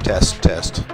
Test, test.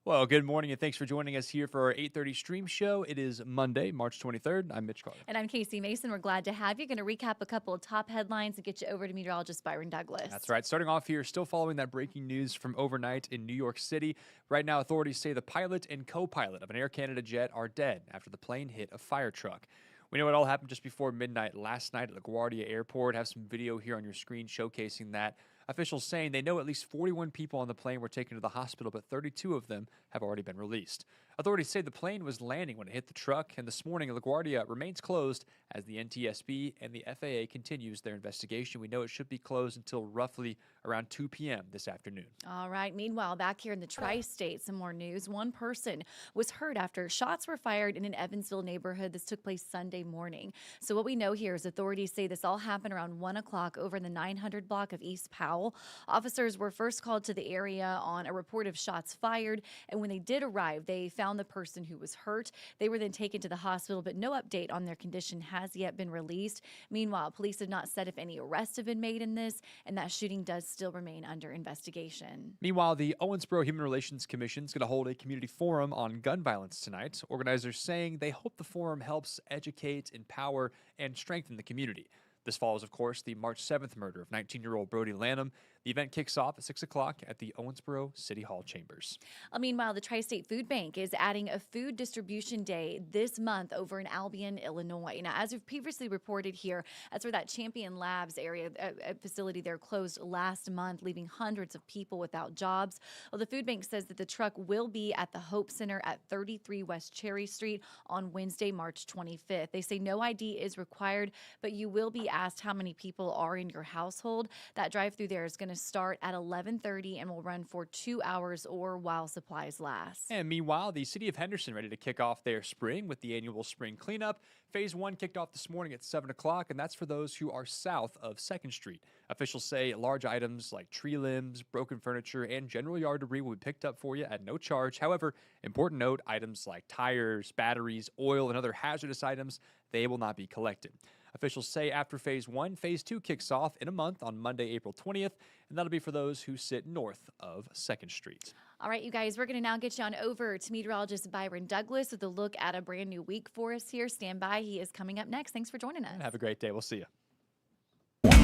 Well, good morning and thanks for joining us here for our 8:30 stream show. It is Monday, March 23rd. I'm Mitch Carter. And I'm Casey Mason. We're glad to have you. Going to recap a couple of top headlines and get you over to meteorologist Byron Douglas. That's right. Starting off here, still following that breaking news from overnight in New York City. Right now, authorities say the pilot and co-pilot of an Air Canada jet are dead after the plane hit a fire truck. We know it all happened just before midnight last night at LaGuardia Airport. Have some video here on your screen showcasing that. Officials saying they know at least 41 people on the plane were taken to the hospital, but 32 of them have already been released. Authorities say the plane was landing when it hit the truck, and this morning LaGuardia remains closed as the NTSB and the FAA continues their investigation. We know it should be closed until roughly around 2 p.m. this afternoon. All right. Meanwhile, back here in the tri-state, some more news. One person was hurt after shots were fired in an Evansville neighborhood. This took place Sunday morning. So what we know here is authorities say this all happened around 1 o'clock over in the 900 block of East Powell. Officers were first called to the area on a report of shots fired, and when they did arrive, they found the person who was hurt. They were then taken to the hospital, but no update on their condition has yet been released. Meanwhile, police have not said if any arrests have been made in this, and that shooting does still remain under investigation. Meanwhile, the Owensboro Human Relations Commission is going to hold a community forum on gun violence tonight. Organizers saying they hope the forum helps educate, empower, and strengthen the community. This follows, of course, the March 7th murder of 19-year-old Brody Lanham. The event kicks off at 6 o'clock at the Owensboro City Hall chambers. Meanwhile, the Tri-State Food Bank is adding a food distribution day this month over in Albion, Illinois. Now, as we've previously reported here, that's where that Champion Labs area facility there closed last month, leaving hundreds of people without jobs. Well, the food bank says that the truck will be at the Hope Center at 33 West Cherry Street on Wednesday, March 25th. They say no ID is required, but you will be asked how many people are in your household. That drive-through there is going to start at 11:30 and will run for 2 hours or while supplies last. And meanwhile, the city of Henderson ready to kick off their spring with the annual spring cleanup. Phase 1 kicked off this morning at 7 o'clock, and that's for those who are south of 2nd Street. Officials say large items like tree limbs, broken furniture, and general yard debris will be picked up for you at no charge. However, important note, items like tires, batteries, oil, and other hazardous items, they will not be collected. Officials say after Phase 1, Phase 2 kicks off in a month on Monday, April 20th, and that'll be for those who sit north of 2nd Street. All right, you guys, we're going to now get you on over to meteorologist Byron Douglas with a look at a brand new week for us here. Stand by. He is coming up next. Thanks for joining us. And have a great day. We'll see you.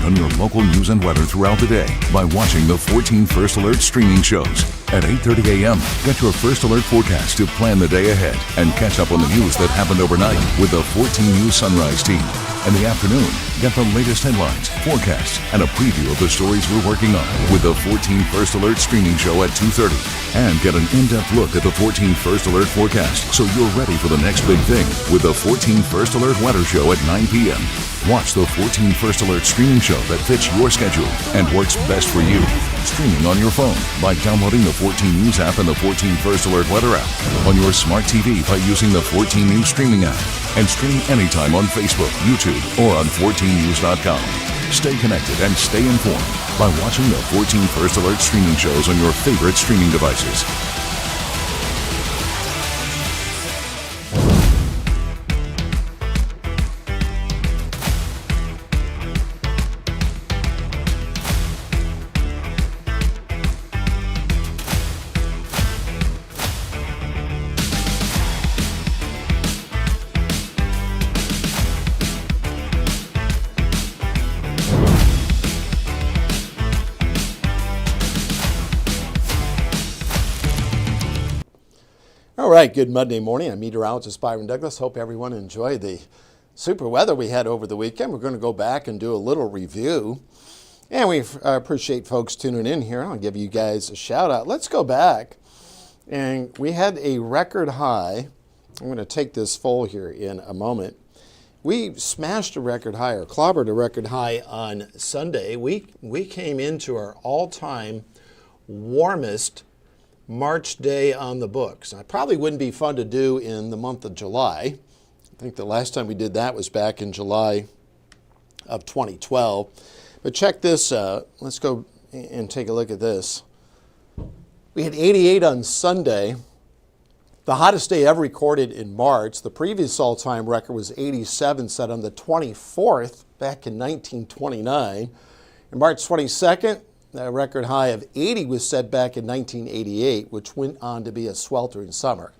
On your local news and weather throughout the day by watching the 14 First Alert streaming shows. At 8:30 a.m., get your First Alert forecast to plan the day ahead and catch up on the news that happened overnight with the 14 News Sunrise team. In the afternoon, get the latest headlines, forecasts, and a preview of the stories we're working on with the 14 First Alert streaming show at 2:30. And get an in-depth look at the 14 First Alert forecast so you're ready for the next big thing with the 14 First Alert weather show at 9 p.m. Watch the 14 First Alert streaming show that fits your schedule and works best for you. Streaming on your phone by downloading the 14 News app and the 14 First Alert weather app. On your smart TV by using the 14 News streaming app. And stream anytime on Facebook, YouTube, or on 14news.com. Stay connected and stay informed by watching the 14 First Alert streaming shows on your favorite streaming devices. All right, good Monday morning. I'm meteorologist Byron Douglas. Hope everyone enjoyed the super weather we had over the weekend. We're going to go back and do a little review. And we appreciate folks tuning in here. I'll give you guys a shout out. Let's go back. And we had a record high. I'm going to take this full here in a moment. We smashed a record high or clobbered a record high on Sunday. We came into our all-time warmest March day on the books. It probably wouldn't be fun to do in the month of July. I think the last time we did that was back in July of 2012. But check this out. Let's go and take a look at this. We had 88 on Sunday, the hottest day ever recorded in March. The previous all-time record was 87, set on the 24th back in 1929. And March 22nd, A record high of 80 was set back in 1988, which went on to be a sweltering summer.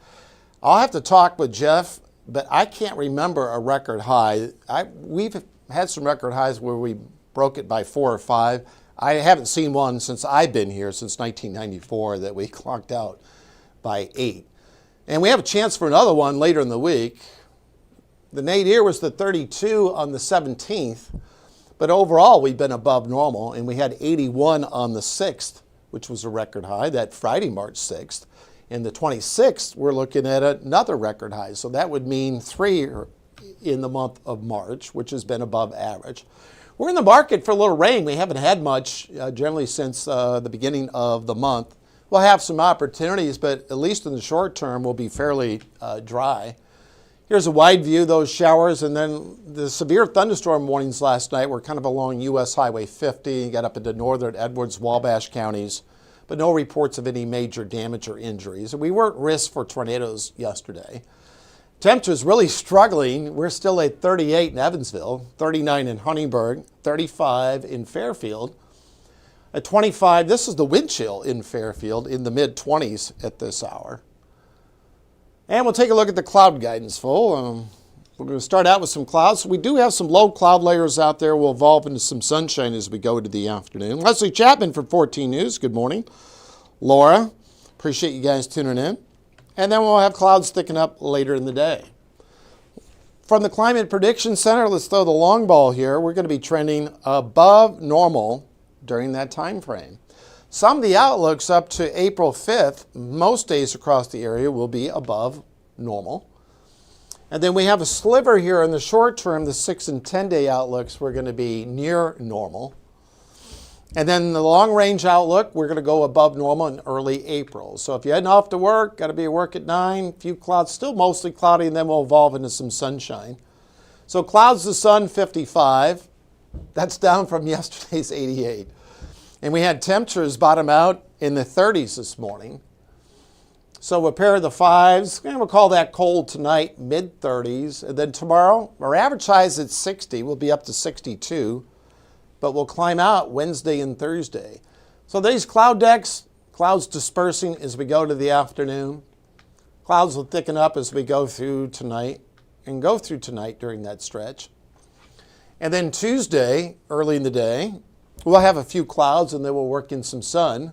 I'll have to talk with Jeff, but I can't remember a record high. We've had some record highs where we broke it by 4 or 5. I haven't seen one since I've been here, since 1994, that we clocked out by 8. And we have a chance for another one later in the week. The nadir was the 32 on the 17th, but overall we've been above normal, and we had 81 on the 6th, which was a record high, that Friday, March 6th. And the 26th, we're looking at another record high. So that would mean 3 in the month of March, which has been above average. We're in the market for a little rain. We haven't had much generally since the beginning of the month. We'll have some opportunities, but at least in the short term, we'll be fairly dry. Here's a wide view of those showers, and then the severe thunderstorm warnings last night were kind of along U.S. Highway 50, got up into northern Edwards, Wabash counties, but no reports of any major damage or injuries. We weren't at risk for tornadoes yesterday. Temperatures really struggling. We're still at 38 in Evansville, 39 in Huntingburg, 35 in Fairfield. At 25, this is the wind chill in Fairfield, in the mid-20s at this hour. And we'll take a look at the cloud guidance full. We're going to start out with some clouds. We do have some low cloud layers out there. We'll evolve into some sunshine as we go into the afternoon. Leslie Chapman from 14 News. Good morning. Laura, appreciate you guys tuning in. And then we'll have clouds thickening up later in the day. From the Climate Prediction Center, let's throw the long ball here. We're going to be trending above normal during that time frame. Some of the outlooks up to April 5th, most days across the area will be above normal. And then we have a sliver here in the short term, the 6 and 10-day outlooks, we're going to be near normal. And then the long-range outlook, we're going to go above normal in early April. So if you're heading off to work, got to be at work at 9, a few clouds, still mostly cloudy, and then we'll evolve into some sunshine. So clouds to sun, 55. That's down from yesterday's 88. And we had temperatures bottom out in the 30s this morning. So a pair of the 5s, and we'll call that cold tonight, mid-30s. And then tomorrow, our average high is at 60. We'll be up to 62. But we'll climb out Wednesday and Thursday. So these cloud decks, clouds dispersing as we go to the afternoon. Clouds will thicken up as we go through tonight and go through tonight during that stretch. And then Tuesday, early in the day, we'll have a few clouds and then we'll work in some sun.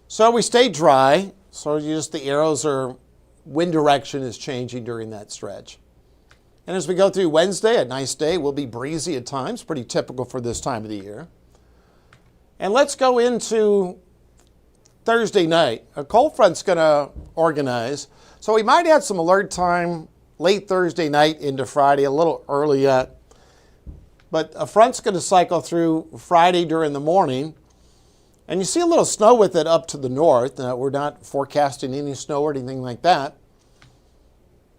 So we stay dry. So just the arrows are, wind direction is changing during that stretch. And as we go through Wednesday, a nice day, will be breezy at times, pretty typical for this time of the year. And let's go into Thursday night. A cold front's going to organize. So we might have some alert time late Thursday night into Friday, a little early yet. But a front's going to cycle through Friday during the morning. And you see a little snow with it up to the north. We're not forecasting any snow or anything like that.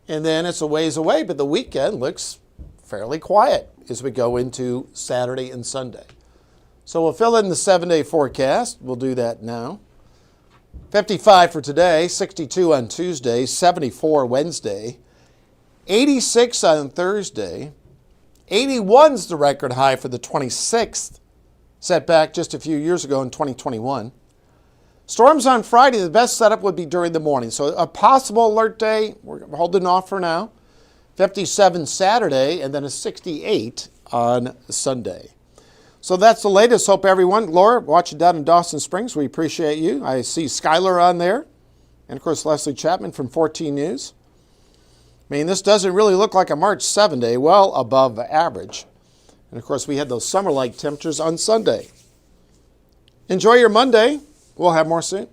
And then it's a ways away, but the weekend looks fairly quiet as we go into Saturday and Sunday. So we'll fill in the 7-day forecast. We'll do that now. 55 for today, 62 on Tuesday, 74 Wednesday, 86 on Thursday, 81's the record high for the 26th, set back just a few years ago in 2021. Storms on Friday, the best setup would be during the morning. So a possible alert day, we're holding off for now. 57 Saturday, and then a 68 on Sunday. So that's the latest. Hope everyone, Laura, watching down in Dawson Springs, we appreciate you. I see Skylar on there. And of course, Leslie Chapman from 14 News. I mean, this doesn't really look like a March 7 day, well above average. And of course, we had those summer-like temperatures on Sunday. Enjoy your Monday. We'll have more soon.